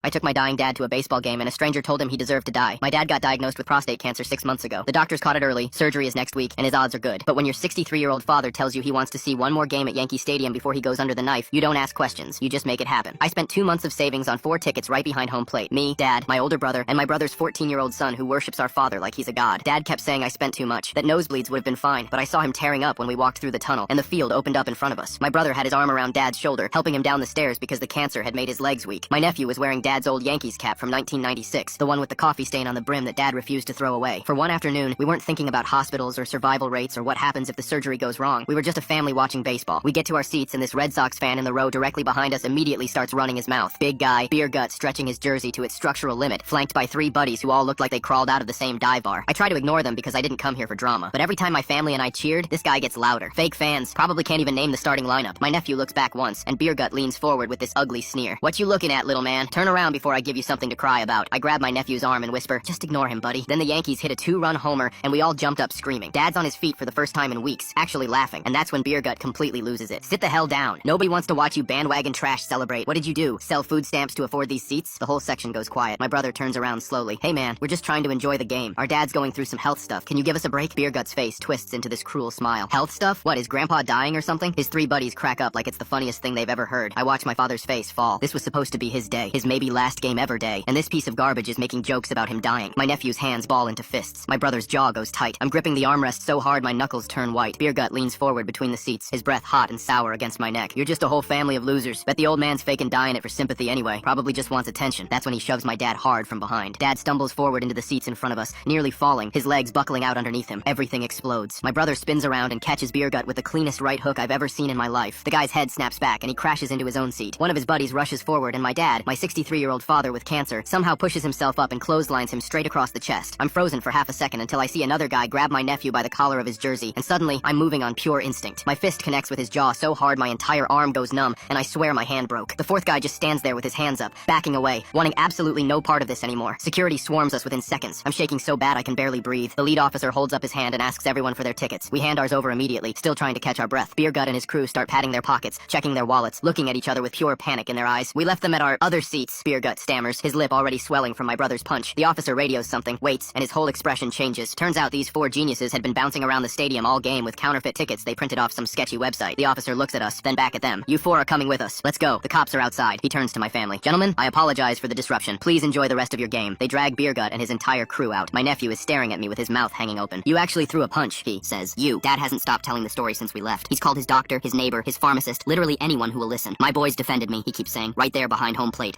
I took my dying dad to a baseball game and a stranger told him he deserved to die. My dad got diagnosed with prostate cancer 6 months ago. The doctors caught it early, surgery is next week, and his odds are good. But when your 63-year-old father tells you he wants to see one more game at Yankee Stadium before he goes under the knife, you don't ask questions, you just make it happen. I spent 2 months of savings on 4 tickets right behind home plate. Me, Dad, my older brother, and my brother's 14-year-old son who worships our father like he's a god. Dad kept saying I spent too much, that nosebleeds would have been fine, but I saw him tearing up when we walked through the tunnel, and the field opened up in front of us. My brother had his arm around Dad's shoulder, helping him down the stairs because the cancer had made his legs weak. My nephew was wearing Dad's old Yankees cap from 1996, the one with the coffee stain on the brim that Dad refused to throw away. For one afternoon, we weren't thinking about hospitals or survival rates or what happens if the surgery goes wrong. We were just a family watching baseball. We get to our seats and this Red Sox fan in the row directly behind us immediately starts running his mouth. Big guy, beer gut, stretching his jersey to its structural limit, flanked by 3 buddies who all looked like they crawled out of the same dive bar. I try to ignore them because I didn't come here for drama, but every time my family and I cheered, this guy gets louder. Fake fans probably can't even name the starting lineup. My nephew looks back once, and beer gut leans forward with this ugly sneer. "What you looking at, little man? Turn around before I give you something to cry about." I grab my nephew's arm and whisper, "Just ignore him, buddy." Then the Yankees hit a 2-run homer, and we all jumped up screaming. Dad's on his feet for the first time in weeks, actually laughing, and that's when beer gut completely loses it. "Sit the hell down. Nobody wants to watch you bandwagon trash celebrate. What did you do? Sell food stamps to afford these seats?" The whole section goes quiet. My brother turns around slowly. "Hey man, we're just trying to enjoy the game. Our dad's going through some health stuff. Can you give us a break?" Beer gut's face twists into this cruel smile. "Health stuff? What, is grandpa dying or something?" His 3 buddies crack up like it's the funniest thing they've ever heard. I watch my father's face fall. This was supposed to be his day, his maybe last game ever day, and this piece of garbage is making jokes about him dying. My nephew's hands ball into fists. My brother's jaw goes tight. I'm gripping the armrest so hard my knuckles turn white. Beer gut leans forward between the seats, his breath hot and sour against my neck. "You're just a whole family of losers. Bet the old man's faking dying it for sympathy anyway. Probably just wants attention." That's when he shoves my dad hard from behind. Dad stumbles forward into the seats in front of us, nearly falling, his legs buckling out underneath him. Everything explodes. My brother spins around and catches beer gut with the cleanest right hook I've ever seen in my life. The guy's head snaps back and he crashes into his own seat. One of his buddies rushes forward and my dad, my 63-year-old father with cancer, somehow pushes himself up and clotheslines him straight across the chest. I'm frozen for half a second until I see another guy grab my nephew by the collar of his jersey, and suddenly I'm moving on pure instinct. My fist connects with his jaw so hard my entire arm goes numb, and I swear my hand broke. The 4th guy just stands there with his hands up, backing away, wanting absolutely no part of this anymore. Security swarms us within seconds. I'm shaking so bad I can barely breathe. The lead officer holds up his hand and asks everyone for their tickets. We hand ours over immediately, still trying to catch our breath. Beer gut and his crew start patting their pockets, checking their wallets, looking at each other with pure panic in their eyes. "We left them at our other seats," Beer gut stammers, his lip already swelling from my brother's punch. The officer radios something, waits, and his whole expression changes. Turns out these 4 geniuses had been bouncing around the stadium all game with counterfeit tickets they printed off some sketchy website. The officer looks at us, then back at them. "You 4 are coming with us. Let's go. The cops are outside." He turns to my family. "Gentlemen, I apologize for the disruption. Please enjoy the rest of your game." They drag Beer gut and his entire crew out. My nephew is staring at me with his mouth hanging open. "You actually threw a punch," he says. Dad hasn't stopped telling the story since we left. He's called his doctor, his neighbor, his pharmacist, literally anyone who will listen. "My boys defended me," he keeps saying, "right there behind home plate."